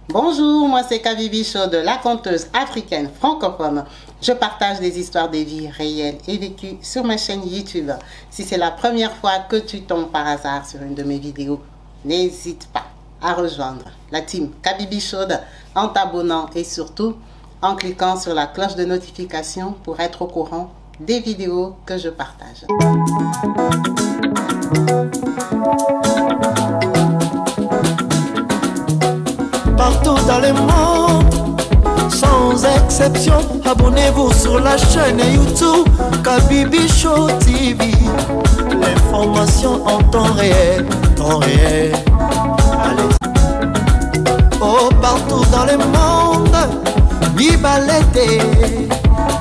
Bonjour, moi c'est Kabibi Show de la conteuse africaine francophone. Je partage des histoires de vie réelles et vécues sur ma chaîne YouTube. Si c'est la première fois que tu tombes par hasard sur une de mes vidéos, n'hésite pas à rejoindre la team Kabibi Show en t'abonnant et surtout en cliquant sur la cloche de notification pour être au courant des vidéos que je partage. Partout dans le monde, sans exception, abonnez-vous sur la chaîne YouTube Kabibi Show TV. L'information en temps réel, Allez. Oh, partout dans le monde, Bibalete,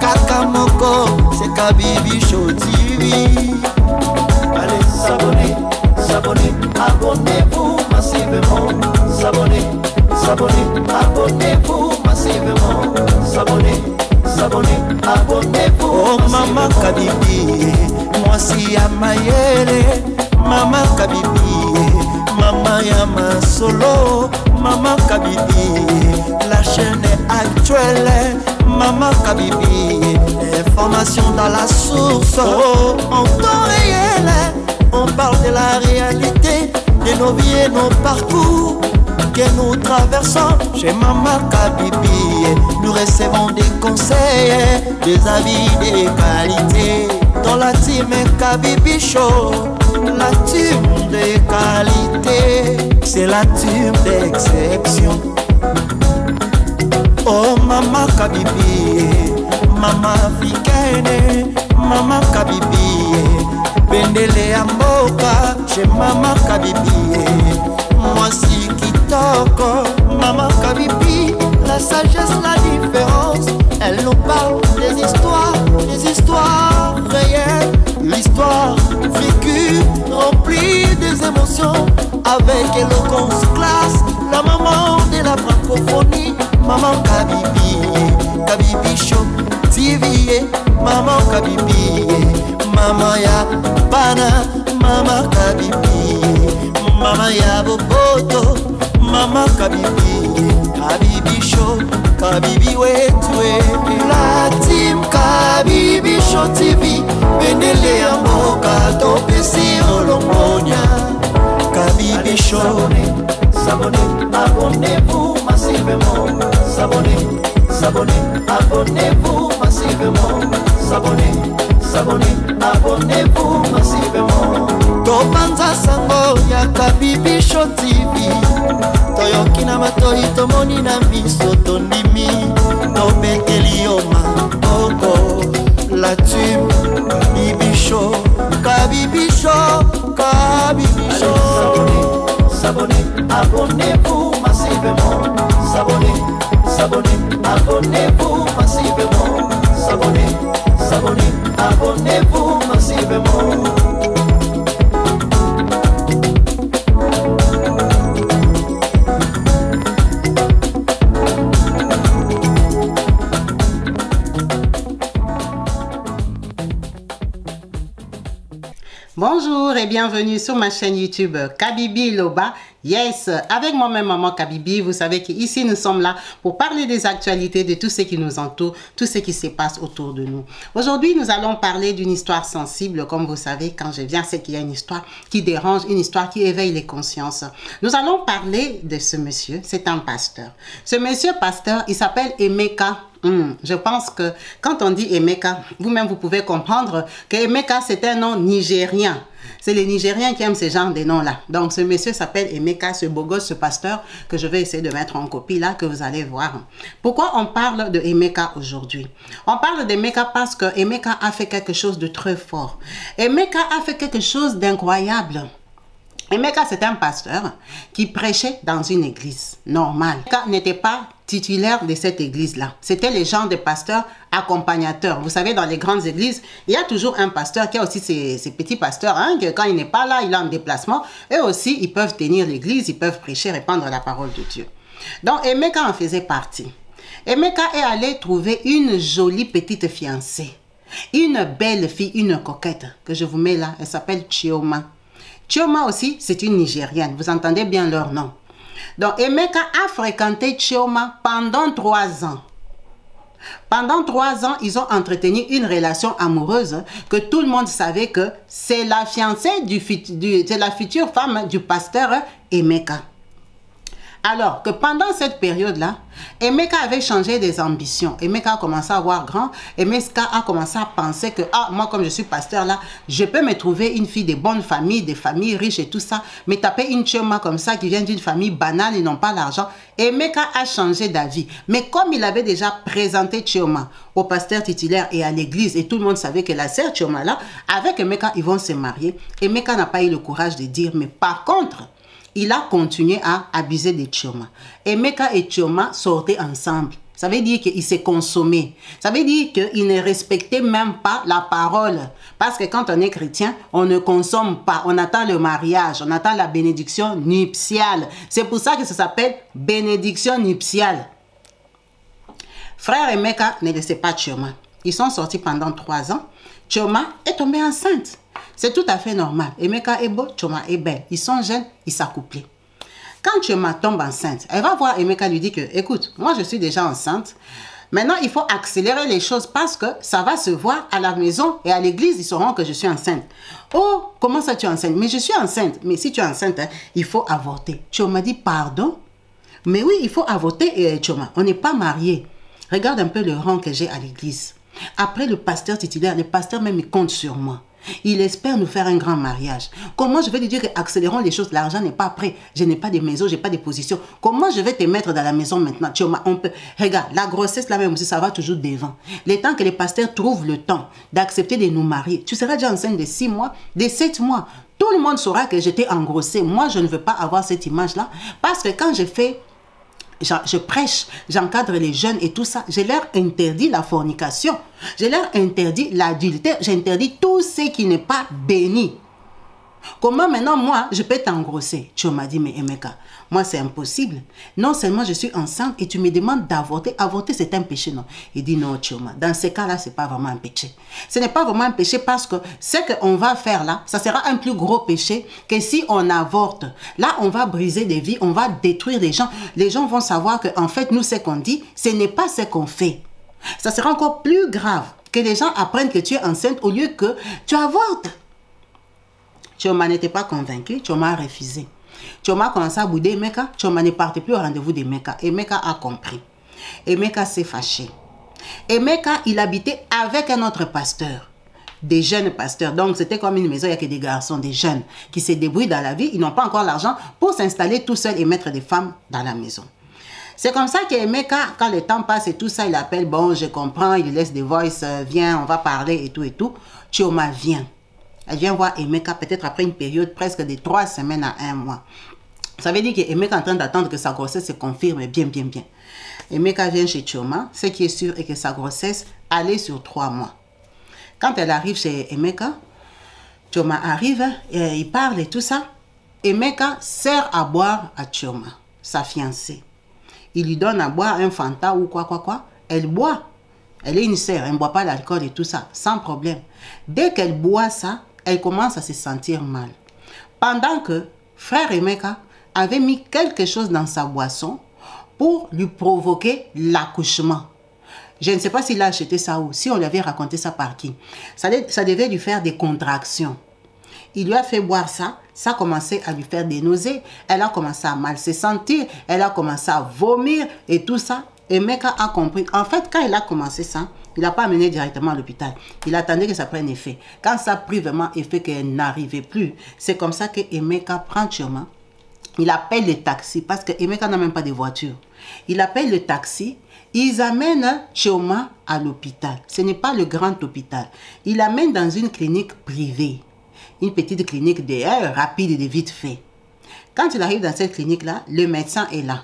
Kakamoko, c'est Kabibi Show TV. Allez, s'abonner, abonnez-vous massivement, s'abonner, abonnez-vous massivement, s'abonner, abonnez-vous. Oh maman Kabibi, moi si à Mayele, maman Kabibi, maman Yama Solo, maman Kabibi, la chaîne est actuelle, maman Kabibi, information dans la source, oh, en temps réel, on parle de la réalité, de nos vies et nos parcours que nous traversons chez Maman Kabibi. Nous recevons des conseils, des avis, des qualités. Dans la team Kabibi Show, la team de qualité, c'est la team d'exception. Oh Maman Kabibi, Maman africaine, Maman Kabibi, Bendele Amboka chez Maman Kabibi. Moi si Kitoko, Maman Kabibi, la sagesse, la différence. Elle nous parle des histoires réelles, l'histoire vécue, remplie des émotions, avec éloquence, classe, la maman de la francophonie, Maman Kabibi, Kabibi Show TV, Maman Kabibi, Maman ya Bana, Maman Kabibi, Maman ya Boboto, Maman Kabibi, Kabibi Show, Kabibi wetwe. La team Kabibi Show TV, Bendele ya Mboka, Topesi Olongonia. Kabibi Show, s'abonner, abonnez-vous massivement, s'abonner, abonnez-vous massivement, s'abonner, abonnez-vous massivement. Topanza sango ya Kabibi Show TV, toyoki na matoi tomoni na miso tondimi, tobekeli yo maboko. La team Kabibi Show, Kabibi Show, Kabibi Show. S'abonner, abonnez-vous massivement, s'abonner, abonnez-vous massivement, s'abonner, abonnez-vous massivement. Bonjour et bienvenue sur ma chaîne YouTube Kabibi Loba. Yes, avec moi-même Maman Kabibi, vous savez qu'ici nous sommes là pour parler des actualités, de tout ce qui nous entoure, tout ce qui se passe autour de nous. Aujourd'hui, nous allons parler d'une histoire sensible. Comme vous savez, quand je viens, c'est qu'il y a une histoire qui dérange, une histoire qui éveille les consciences. Nous allons parler de ce monsieur, c'est un pasteur. Ce monsieur pasteur, il s'appelle Emeka. Je pense que quand on dit Emeka, vous-même vous pouvez comprendre que Emeka c'est un nom nigérien. C'est les Nigériens qui aiment ce genre de noms-là. Donc ce monsieur s'appelle Emeka, ce beau gosse, ce pasteur que je vais essayer de mettre en copie là, que vous allez voir. Pourquoi on parle de Emeka aujourd'hui? On parle d'Emeka parce que Emeka a fait quelque chose de très fort. Emeka a fait quelque chose d'incroyable. Emeka, c'est un pasteur qui prêchait dans une église normale. Emeka n'était pas titulaire de cette église-là. C'était les gens de pasteurs accompagnateurs. Vous savez, dans les grandes églises, il y a toujours un pasteur qui a aussi ses petits pasteurs, hein, que quand il n'est pas là, il est en déplacement. Eux aussi, ils peuvent tenir l'église, ils peuvent prêcher, répandre la parole de Dieu. Donc, Emeka en faisait partie. Emeka est allé trouver une jolie petite fiancée. Une belle fille, une coquette, que je vous mets là. Elle s'appelle Chioma. Chioma aussi, c'est une Nigérienne. Vous entendez bien leur nom. Donc, Emeka a fréquenté Chioma pendant 3 ans. Pendant 3 ans, ils ont entretenu une relation amoureuse que tout le monde savait que c'est la fiancée de la future femme du pasteur Emeka. Alors que pendant cette période-là, Emeka avait changé des ambitions. Emeka a commencé à voir grand. Emeka a commencé à penser que, ah, moi comme je suis pasteur là, je peux me trouver une fille de bonne famille, des familles riches et tout ça. Mais taper une Chioma comme ça qui vient d'une famille banale, ils n'ont pas l'argent. Emeka a changé d'avis. Mais comme il avait déjà présenté Chioma au pasteur titulaire et à l'église, et tout le monde savait que la sœur Chioma là, avec Emeka, ils vont se marier. Emeka n'a pas eu le courage de dire, mais par contre, il a continué à abuser de Chioma. Emeka et Chioma sortaient ensemble. Ça veut dire qu'il s'est consommé. Ça veut dire qu'il ne respectait même pas la parole. Parce que quand on est chrétien, on ne consomme pas. On attend le mariage. On attend la bénédiction nuptiale. C'est pour ça que ça s'appelle bénédiction nuptiale. Frère Emeka ne laissait pas Chioma. Ils sont sortis pendant 3 ans. Chioma est tombée enceinte. C'est tout à fait normal. Emeka est beau, Chioma est belle. Ils sont jeunes, ils s'accouplent. Quand Chioma tombe enceinte, elle va voir Emeka lui dit que, écoute, moi je suis déjà enceinte. Maintenant, il faut accélérer les choses parce que ça va se voir à la maison et à l'église, ils sauront que je suis enceinte. Oh, comment ça tu es enceinte? Mais je suis enceinte. Mais si tu es enceinte, hein, il faut avorter. Chioma dit, pardon? Mais oui, il faut avorter, Chioma. On n'est pas mariés. Regarde un peu le rang que j'ai à l'église. Après le pasteur titulaire, le pasteur même il compte sur moi. Il espère nous faire un grand mariage. Comment je vais lui dire que accélérons les choses? L'argent n'est pas prêt. Je n'ai pas de maison, je n'ai pas de position. Comment je vais te mettre dans la maison maintenant? On peut... Regarde, la grossesse là même aussi, ça va toujours devant. Le temps que les pasteurs trouvent le temps d'accepter de nous marier, tu seras déjà enceinte de 6 mois, de 7 mois. Tout le monde saura que j'étais engrossée. Moi, je ne veux pas avoir cette image-là. Parce que quand je prêche, j'encadre les jeunes et tout ça, je leur interdis la fornication, je leur interdis l'adultère, j'interdis tout ce qui n'est pas béni. Comment maintenant moi je peux t'engrosser? Tu m'as dit, mais Emeka, moi c'est impossible. Non seulement je suis enceinte et tu me demandes d'avorter. Avorter c'est un péché, non? Il dit non, Chioma, dans ce cas-là, c'est pas vraiment un péché. Ce n'est pas vraiment un péché parce que ce qu'on va faire là, ça sera un plus gros péché que si on avorte. Là, on va briser des vies, on va détruire les gens. Les gens vont savoir qu'en fait, nous, ce qu'on dit, ce n'est pas ce qu'on fait. Ça sera encore plus grave que les gens apprennent que tu es enceinte au lieu que tu avortes. Chioma n'était pas convaincu, Chioma a refusé. Chioma a commencé à bouder Emeka, Chioma ne partait plus au rendez-vous d'Emeka. Emeka a compris. Emeka s'est fâché. Emeka, il habitait avec un autre pasteur, des jeunes pasteurs. Donc c'était comme une maison, il n'y a que des garçons, des jeunes qui se débrouillent dans la vie. Ils n'ont pas encore l'argent pour s'installer tout seul et mettre des femmes dans la maison. C'est comme ça qu'Emeka, quand le temps passe et tout ça, il appelle, bon, je comprends, il laisse des voices, viens, on va parler et tout et tout. Chioma vient. Elle vient voir Emeka peut-être après une période presque de 3 semaines à 1 mois. Ça veut dire qu'Emeka est en train d'attendre que sa grossesse se confirme bien. Emeka vient chez Chioma. Ce qui est sûr est que sa grossesse allait sur 3 mois. Quand elle arrive chez Emeka, Chioma arrive, et il parle et tout ça. Emeka sert à boire à Chioma, sa fiancée. Il lui donne à boire un Fanta ou quoi. Elle boit. Elle est une sœur, elle ne boit pas d'alcool et tout ça, sans problème. Dès qu'elle boit ça, elle commence à se sentir mal. Pendant que frère Emeka avait mis quelque chose dans sa boisson pour lui provoquer l'accouchement. Je ne sais pas s'il a acheté ça ou si on lui avait raconté ça par qui. Ça devait lui faire des contractions. Il lui a fait boire ça, ça a commencé à lui faire des nausées. Elle a commencé à mal se sentir, elle a commencé à vomir et tout ça. Emeka a compris. En fait, quand il a commencé ça, il n'a pas amené directement à l'hôpital. Il attendait que ça prenne effet. Quand ça a pris vraiment effet, qu'elle n'arrivait plus, c'est comme ça que Emeka prend Chioma. Il appelle le taxi parce que Emeka n'a même pas de voiture. Il appelle le taxi. Ils amènent Chioma à l'hôpital. Ce n'est pas le grand hôpital. Il l'amène dans une clinique privée. Une petite clinique rapide et de vite fait. Quand il arrive dans cette clinique-là, le médecin est là.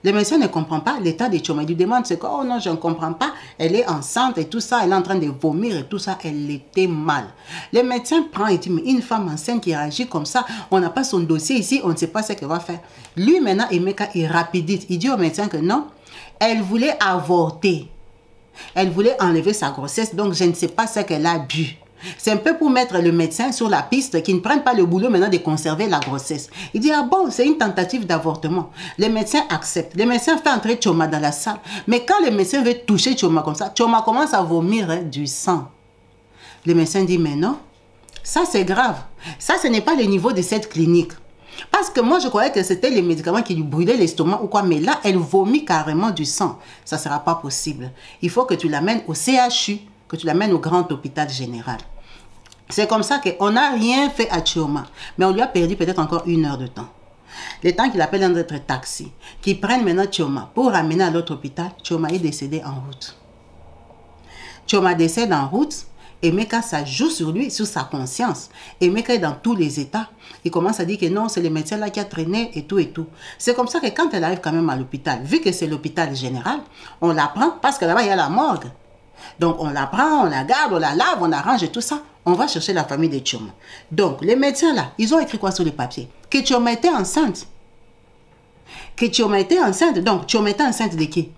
Le médecin ne comprend pas l'état de Chioma. Il lui demande c'est quoi? Oh non, je ne comprends pas. Elle est enceinte et tout ça. Elle est en train de vomir et tout ça. Elle était mal. Le médecin prend et dit mais une femme enceinte qui réagit comme ça, on n'a pas son dossier ici, on ne sait pas ce qu'elle va faire. Lui maintenant, Emeka, il rapidite. Il dit au médecin que non, elle voulait avorter. Elle voulait enlever sa grossesse, donc je ne sais pas ce qu'elle a bu. C'est un peu pour mettre le médecin sur la piste qui ne prenne pas le boulot maintenant de conserver la grossesse. Il dit, ah bon, c'est une tentative d'avortement. Les médecins acceptent. Les médecins font entrer Chioma dans la salle. Mais quand le médecin veut toucher Chioma comme ça, Chioma commence à vomir du sang. Le médecin dit, mais non, ça c'est grave. Ça, ce n'est pas le niveau de cette clinique. Parce que moi, je croyais que c'était les médicaments qui lui brûlaient l'estomac ou quoi. Mais là, elle vomit carrément du sang. Ça ne sera pas possible. Il faut que tu l'amènes au CHU, que tu l'amènes au grand hôpital général. C'est comme ça qu'on n'a rien fait à Chioma. Mais on lui a perdu peut-être encore 1 heure de temps. Le temps qu'il appelle un autre taxi, qu'il prenne maintenant Chioma pour ramener à l'autre hôpital, Chioma est décédé en route. Chioma décède en route. Emeka, ça joue sur lui, sur sa conscience. Emeka est dans tous les états. Il commence à dire que non, c'est le médecin là qui a traîné et tout et tout. C'est comme ça que quand elle arrive quand même à l'hôpital, vu que c'est l'hôpital général, on la prend parce que là-bas, il y a la morgue. Donc, on la prend, on la garde, on la lave, on arrange et tout ça. On va chercher la famille de Chioma. Donc, les médecins là, ils ont écrit quoi sur les papiers? Que Chioma était enceinte. Que Chioma était enceinte. Donc, Chioma était enceinte de qui?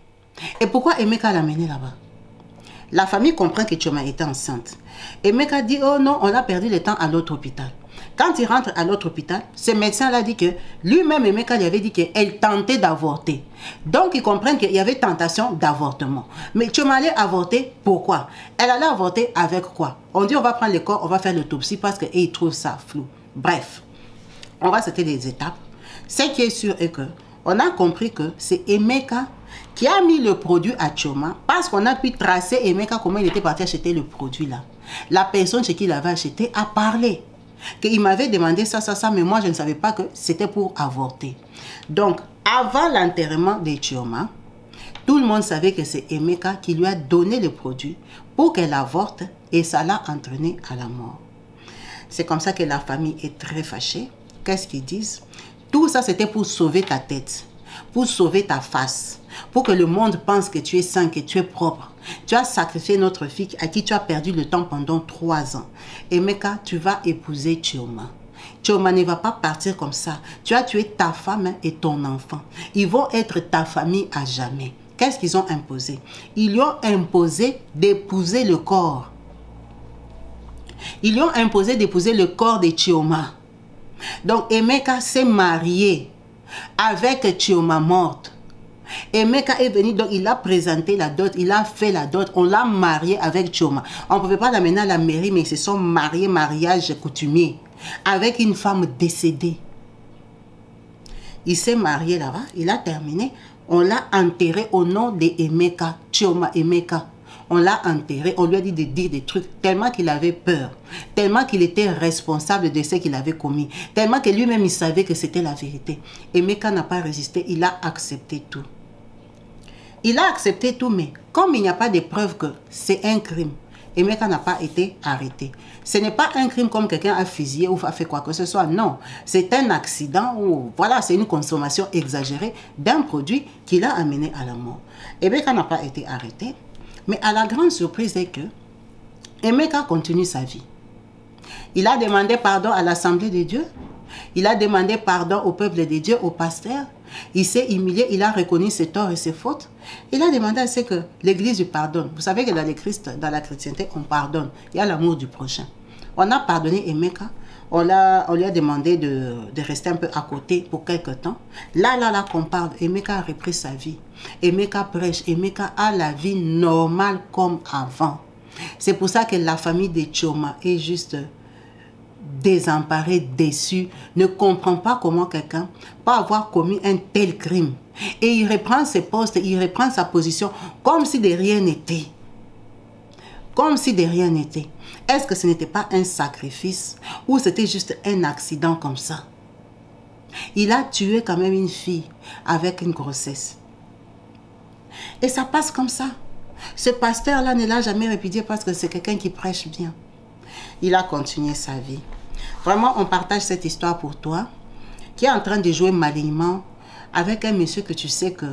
Et pourquoi Emeka l'a menée là-bas? La famille comprend que Chioma était enceinte. Emeka dit, oh non, on a perdu le temps à l'autre hôpital. Quand il rentre à l'autre hôpital, ce médecin-là dit que lui-même, Emeka lui avait dit qu'elle tentait d'avorter. Donc, ils comprennent qu'il y avait tentation d'avortement. Mais Chioma allait avorter, pourquoi? Elle allait avorter avec quoi? On dit, on va prendre le corps, on va faire l'autopsie parce qu'ils trouvent ça flou. Bref, on va sauter les étapes. Ce qui est sûr est que on a compris que c'est Emeka qui a mis le produit à Chioma parce qu'on a pu tracer Emeka comment il était parti acheter le produit là. La personne chez qui il avait acheté a parlé. Qu'il m'avait demandé ça, mais moi je ne savais pas que c'était pour avorter. Donc, avant l'enterrement de Chioma, tout le monde savait que c'est Emeka qui lui a donné le produit pour qu'elle avorte et ça l'a entraîné à la mort. C'est comme ça que la famille est très fâchée. Qu'est-ce qu'ils disent? Tout ça c'était pour sauver ta tête, pour sauver ta face, pour que le monde pense que tu es sain, que tu es propre. Tu as sacrifié notre fille à qui tu as perdu le temps pendant 3 ans. Emeka, tu vas épouser Chioma. Chioma ne va pas partir comme ça. Tu as tué ta femme et ton enfant. Ils vont être ta famille à jamais. Qu'est-ce qu'ils ont imposé? Ils lui ont imposé d'épouser le corps. Ils lui ont imposé d'épouser le corps de Chioma. Donc Emeka s'est marié avec Chioma morte. Emeka est venu, donc il a présenté la dot, il a fait la dot, on l'a marié avec Chioma. On ne pouvait pas l'amener à la mairie, mais ils se sont mariés, mariage coutumier, avec une femme décédée. Il s'est marié là-bas, il a terminé, on l'a enterré au nom de Emeka, Chioma Emeka. On l'a enterré, on lui a dit de dire des trucs tellement qu'il avait peur, tellement qu'il était responsable de ce qu'il avait commis, tellement que lui-même il savait que c'était la vérité. Emeka n'a pas résisté, il a accepté tout. Il a accepté tout, mais comme il n'y a pas de preuve que c'est un crime, Emeka n'a pas été arrêté. Ce n'est pas un crime comme quelqu'un a fusillé ou a fait quoi que ce soit, non. C'est un accident ou voilà, c'est une consommation exagérée d'un produit qui l'a amené à la mort. Emeka n'a pas été arrêté. Mais à la grande surprise est que Emeka continue sa vie. Il a demandé pardon à l'Assemblée de Dieu. Il a demandé pardon au peuple de Dieu, au pasteur. Il s'est humilié, il a reconnu ses torts et ses fautes. Il a demandé à ce que l'Église lui pardonne. Vous savez que dans la chrétienté, on pardonne. Il y a l'amour du prochain. On a pardonné Emeka. On lui a demandé de rester un peu à côté pour quelque temps. Là qu'on parle, Emeka a repris sa vie. Emeka prêche. Emeka a la vie normale comme avant. C'est pour ça que la famille de Chioma est juste désemparée, déçue, ne comprend pas comment quelqu'un peut avoir commis un tel crime. Et il reprend ses postes, il reprend sa position comme si de rien n'était. Comme si de rien n'était. Est-ce que ce n'était pas un sacrifice ou c'était juste un accident comme ça? Il a tué quand même une fille avec une grossesse. Et ça passe comme ça. Ce pasteur-là ne l'a jamais répudié parce que c'est quelqu'un qui prêche bien. Il a continué sa vie. Vraiment, on partage cette histoire pour toi, qui est en train de jouer malignement avec un monsieur que tu sais que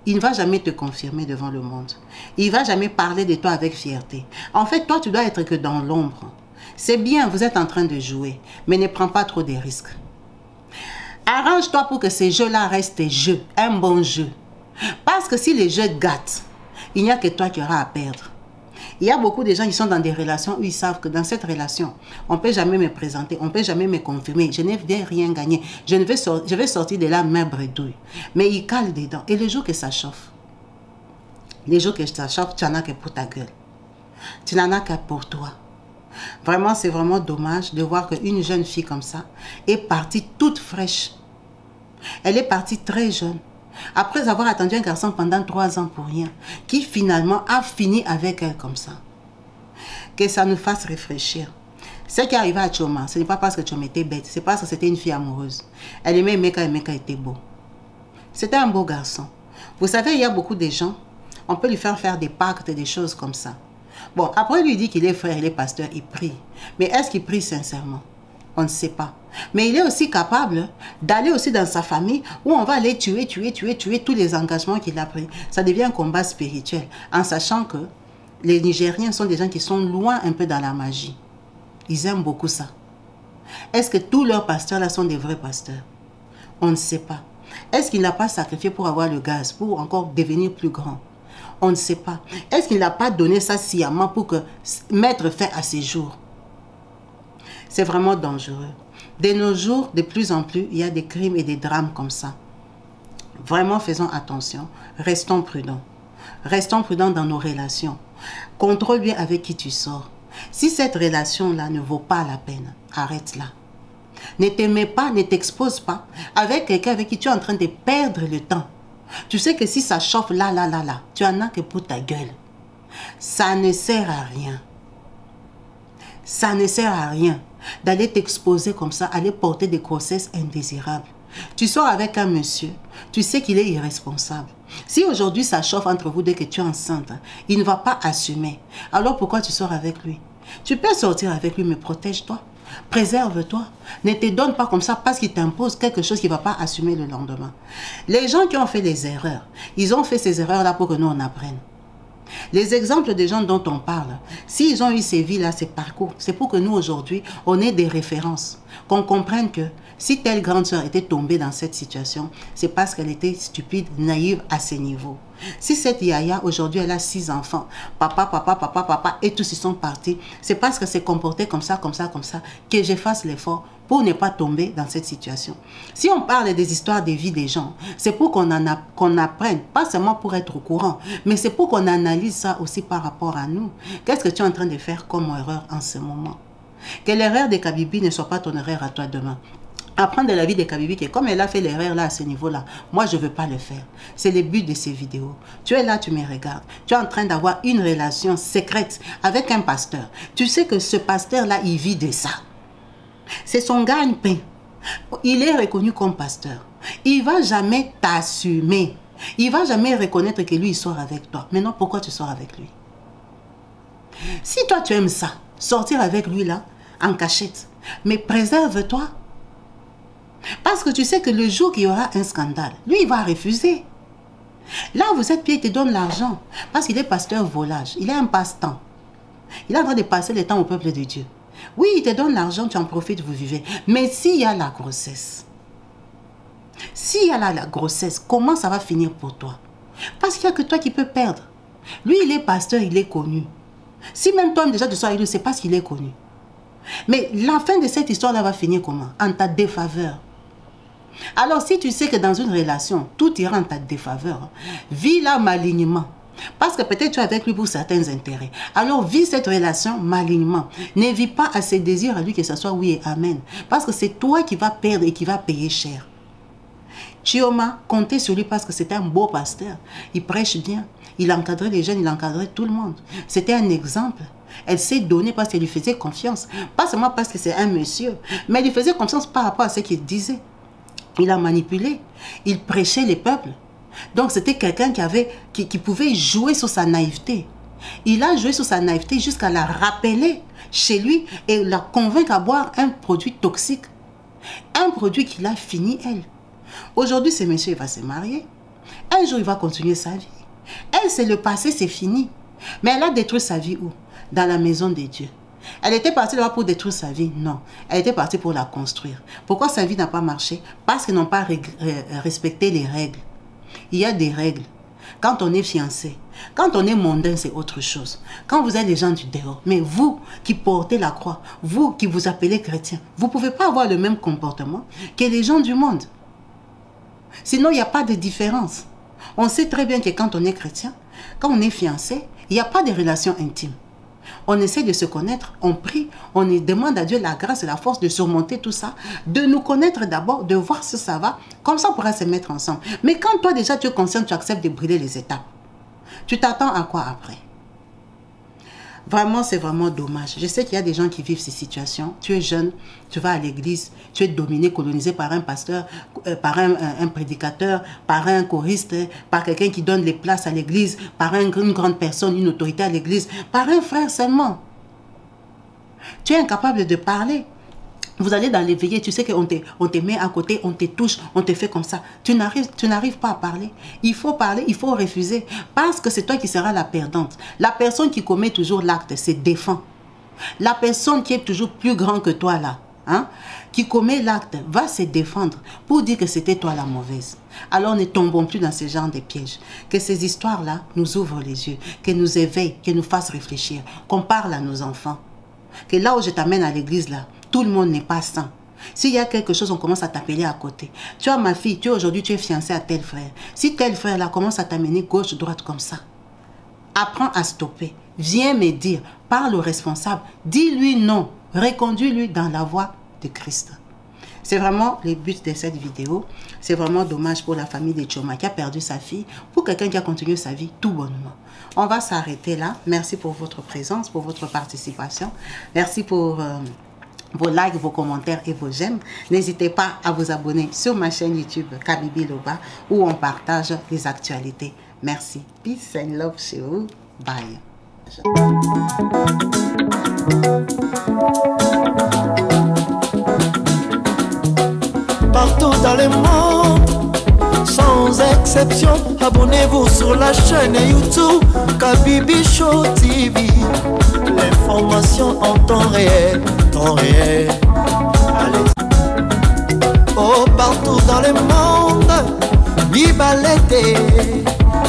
il ne va jamais te confirmer devant le monde. Il ne va jamais parler de toi avec fierté. En fait, toi, tu dois être que dans l'ombre. C'est bien, vous êtes en train de jouer, mais ne prends pas trop de risques. Arrange-toi pour que ces jeux-là restent des jeux, un bon jeu. Parce que si les jeux gâtent, il n'y a que toi qui auras à perdre. Il y a beaucoup de gens qui sont dans des relations où ils savent que dans cette relation, on ne peut jamais me présenter, on ne peut jamais me confirmer. Je n'ai rien gagné. Je vais sortir de là main bredouille. Mais ils calent dedans. Et le jour que ça chauffe, les jours que ça chauffe, tu n'en as que pour ta gueule. Tu n'en as que pour toi. Vraiment, c'est vraiment dommage de voir qu'une jeune fille comme ça est partie toute fraîche. Elle est partie très jeune. Après avoir attendu un garçon pendant 3 ans pour rien, qui finalement a fini avec elle comme ça. Que ça nous fasse réfléchir. Ce qui est arrivé à Chioma, ce n'est pas parce que Chioma était bête, c'est parce que c'était une fille amoureuse. Elle aimait Emeka, Emeka était beau. C'était un beau garçon. Vous savez, il y a beaucoup de gens, on peut lui faire des pactes, des choses comme ça. Bon, après lui dit qu'il est frère, il est pasteur, il prie. Mais est-ce qu'il prie sincèrement? On ne sait pas. Mais il est aussi capable d'aller aussi dans sa famille où on va aller tuer tous les engagements qu'il a pris. Ça devient un combat spirituel. En sachant que les Nigériens sont des gens qui sont loin un peu dans la magie. Ils aiment beaucoup ça. Est-ce que tous leurs pasteurs là sont des vrais pasteurs? On ne sait pas. Est-ce qu'il n'a pas sacrifié pour avoir le gaz, pour encore devenir plus grand? On ne sait pas. Est-ce qu'il n'a pas donné ça sciemment pour mettre fin à ses jours? C'est vraiment dangereux. De nos jours, de plus en plus, il y a des crimes et des drames comme ça. Vraiment, faisons attention. Restons prudents. Restons prudents dans nos relations. Contrôle bien avec qui tu sors. Si cette relation-là ne vaut pas la peine, arrête-la. Ne t'aimez pas, ne t'expose pas avec quelqu'un avec qui tu es en train de perdre le temps. Tu sais que si ça chauffe là, tu en as que pour ta gueule. Ça ne sert à rien. Ça ne sert à rien d'aller t'exposer comme ça, aller porter des grossesses indésirables. Tu sors avec un monsieur, tu sais qu'il est irresponsable. Si aujourd'hui ça chauffe entre vous dès que tu es enceinte, il ne va pas assumer. Alors pourquoi tu sors avec lui? Tu peux sortir avec lui, mais protège-toi. Préserve-toi. Ne te donne pas comme ça parce qu'il t'impose quelque chose qu'il ne va pas assumer le lendemain. Les gens qui ont fait des erreurs, ils ont fait ces erreurs-là pour que nous on apprenne. Les exemples des gens dont on parle, s'ils ont eu ces vies-là, ces parcours, c'est pour que nous aujourd'hui, on ait des références. Qu'on comprenne que si telle grande sœur était tombée dans cette situation, c'est parce qu'elle était stupide, naïve à ces niveaux. Si cette Yaya, aujourd'hui, elle a 6 enfants, papa, et tous ils sont partis, c'est parce que c'est comporté comme ça, que je fasse l'effort pour ne pas tomber dans cette situation. Si on parle des histoires des vies des gens, c'est pour qu'on apprenne, pas seulement pour être au courant, mais c'est pour qu'on analyse ça aussi par rapport à nous. Qu'est-ce que tu es en train de faire comme erreur en ce moment? Que l'erreur de Kabibi ne soit pas ton erreur à toi demain. Apprendre de la vie de Kabibi, que comme elle a fait l'erreur là à ce niveau-là, moi je ne veux pas le faire. C'est le but de ces vidéos. Tu es là, tu me regardes. Tu es en train d'avoir une relation secrète avec un pasteur. Tu sais que ce pasteur-là, il vit de ça. C'est son gagne-pain. Il est reconnu comme pasteur. Il ne va jamais t'assumer. Il ne va jamais reconnaître que lui, il sort avec toi. Maintenant, pourquoi tu sors avec lui? Si toi, tu aimes ça, sortir avec lui là, en cachette, mais préserve-toi. Parce que tu sais que le jour qu'il y aura un scandale, lui, il va refuser. Là, vous êtes pieds, il te donne l'argent. Parce qu'il est pasteur volage. Il est un passe-temps. Il est en train de passer le temps au peuple de Dieu. Oui, il te donne l'argent, tu en profites, vous vivez. Mais s'il y a la grossesse, comment ça va finir pour toi? Parce qu'il n'y a que toi qui peux perdre. Lui, il est pasteur, il est connu. Si même toi, déjà, tu sois avec lui, c'est parce qu'il est connu. Mais la fin de cette histoire-là va finir comment? En ta défaveur. Alors, si tu sais que dans une relation, tout ira en ta défaveur, vis-la malignement. Parce que peut-être tu es avec lui pour certains intérêts. Alors, vis cette relation malignement. Ne vis pas à ses désirs à lui que ce soit oui et amen. Parce que c'est toi qui vas perdre et qui vas payer cher. Chioma, comptez sur lui parce que c'était un beau pasteur. Il prêche bien. Il encadrait les jeunes, il encadrait tout le monde. C'était un exemple. Elle s'est donnée parce qu'elle lui faisait confiance. Pas seulement parce que c'est un monsieur, mais elle lui faisait confiance par rapport à ce qu'il disait. Il a manipulé. Il prêchait les peuples. Donc c'était quelqu'un qui pouvait jouer sur sa naïveté. Il a joué sur sa naïveté jusqu'à la rappeler chez lui et la convaincre à boire un produit toxique. Un produit qu'il a fini, elle. Aujourd'hui, ce monsieur il va se marier. Un jour, il va continuer sa vie. Elle, c'est le passé, c'est fini. Mais elle a détruit sa vie où? Dans la maison de Dieu. Elle était partie là pour détruire sa vie? Non. Elle était partie pour la construire. Pourquoi sa vie n'a pas marché? Parce qu'ils n'ont pas respecté les règles. Il y a des règles. quand on est fiancé, quand on est mondain, c'est autre chose. Quand vous êtes les gens du dehors, mais vous qui portez la croix, vous qui vous appelez chrétien, vous ne pouvez pas avoir le même comportement que les gens du monde. Sinon, il n'y a pas de différence. On sait très bien que quand on est chrétien, quand on est fiancé, il n'y a pas de relation intime. On essaie de se connaître, on prie, on demande à Dieu la grâce et la force de surmonter tout ça, de nous connaître d'abord, de voir si ça va, comme ça on pourra se mettre ensemble. Mais quand toi déjà tu es conscient, tu acceptes de brûler les étapes, tu t'attends à quoi après? Vraiment, c'est vraiment dommage. Je sais qu'il y a des gens qui vivent ces situations. Tu es jeune, tu vas à l'église, tu es dominé, colonisé par un pasteur, par un prédicateur, par un choriste, par quelqu'un qui donne les places à l'église, par une grande personne, une autorité à l'église, par un frère seulement. Tu es incapable de parler. Vous allez dans les veillées, tu sais qu'on te met à côté, on te touche, on te fait comme ça. Tu n'arrives pas à parler. Il faut parler, il faut refuser. Parce que c'est toi qui seras la perdante. La personne qui commet toujours l'acte se défend. La personne qui est toujours plus grande que toi là, hein, qui commet l'acte, va se défendre pour dire que c'était toi la mauvaise. Alors ne tombons plus dans ce genre de pièges. Que ces histoires-là nous ouvrent les yeux, qu'elles nous éveillent, qu'elles nous fassent réfléchir, qu'on parle à nos enfants. Que là où je t'amène à l'église là, tout le monde n'est pas saint. S'il y a quelque chose, on commence à t'appeler à côté. Tu as ma fille, aujourd'hui tu es fiancée à tel frère. Si tel frère là commence à t'amener gauche, droite comme ça, apprends à stopper. Viens me dire, parle au responsable, dis-lui non, reconduis-lui dans la voie de Christ. C'est vraiment le but de cette vidéo. C'est vraiment dommage pour la famille de Chioma qui a perdu sa fille, pour quelqu'un qui a continué sa vie tout bonnement. On va s'arrêter là. Merci pour votre présence, pour votre participation. Merci pour vos likes, vos commentaires et vos j'aime. N'hésitez pas à vous abonner sur ma chaîne YouTube Kabibi Loba où on partage les actualités. Merci. Peace and love chez vous. Bye. Partout dans le monde, sans exception, abonnez-vous sur la chaîne YouTube Kabibi Show TV. L'information en temps réel, temps réel. Allez. Oh, partout dans le monde, Bibalete,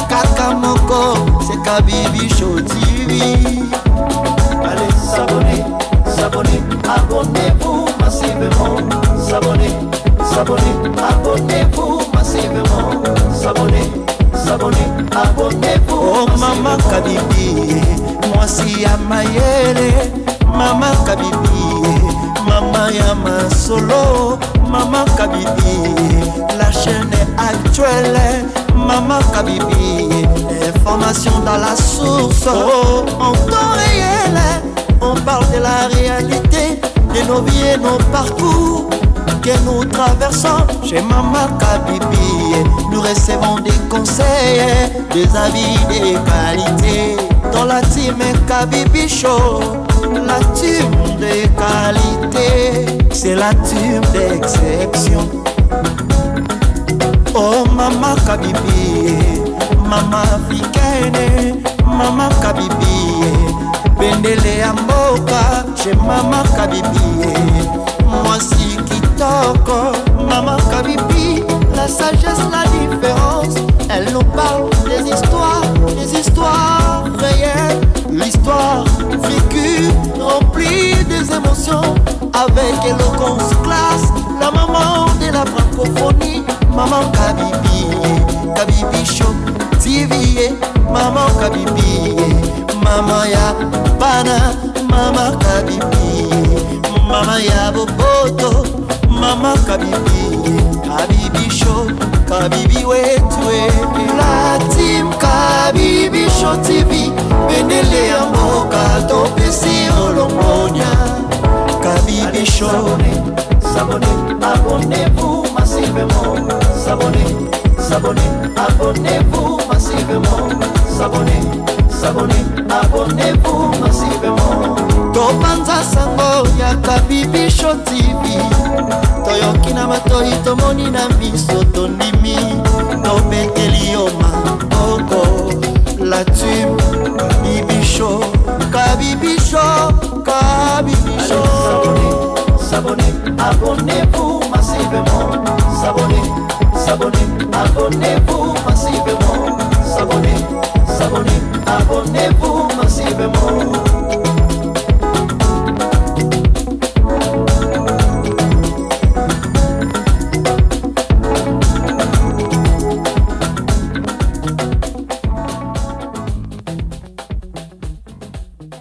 Kakamoko, c'est Kabibi Show TV. Allez, s'abonner, s'abonner, abonnez-vous massivement, s'abonner. S'abonner, abonnez-vous massivement. S'abonner, s'abonner, abonnez-vous. Oh maman Kabibi, moi si ya mayele. Maman Kabibi, maman Yama Solo. Maman Kabibi, la chaîne est actuelle. Maman Kabibi, information dans la source. Oh, en temps réel, on parle de la réalité, de nos vies et nos parcours que nous traversons. Chez Maman Kabibi, nous recevons des conseils, des avis, des qualités. Dans la team Kabibi Show, la team de qualité, c'est la team d'exception. Oh Maman Kabibi, Maman africaine, Maman Kabibi, Bendele ya mboka, chez Maman Kabibi. Moi si kitoko, Maman Kabibi, la sagesse, la différence. Elle nous parle des histoires réelles, l'histoire vécue, remplie des émotions, avec éloquence, classe. La maman de la francophonie, Maman Kabibi, Kabibi Show TV, Maman Kabibi, Maman ya bana, Maman Kabibi, Maman ya boboto, Maman Kabibi, Kabibi Show, Kabibi wetwe. La team Kabibi Show TV, Bendele ya mboka, topesi olongonya. Kabibi Show. S'abonner, abonnez-vous massivement. S'abonner, s'abonner, abonnez-vous massivement. S'abonner, s'abonner, abonnez-vous massivement. Topanza sango ya Kabibi Show TV. Toyoki na matoi tomoni na miso tondimi. Tobeteli yo maboko. La team Kabibi Show, Kabibi Show, Kabibi Show. S'abonner, abonnez-vous massivement. S'abonner, s'abonner, abonnez-vous.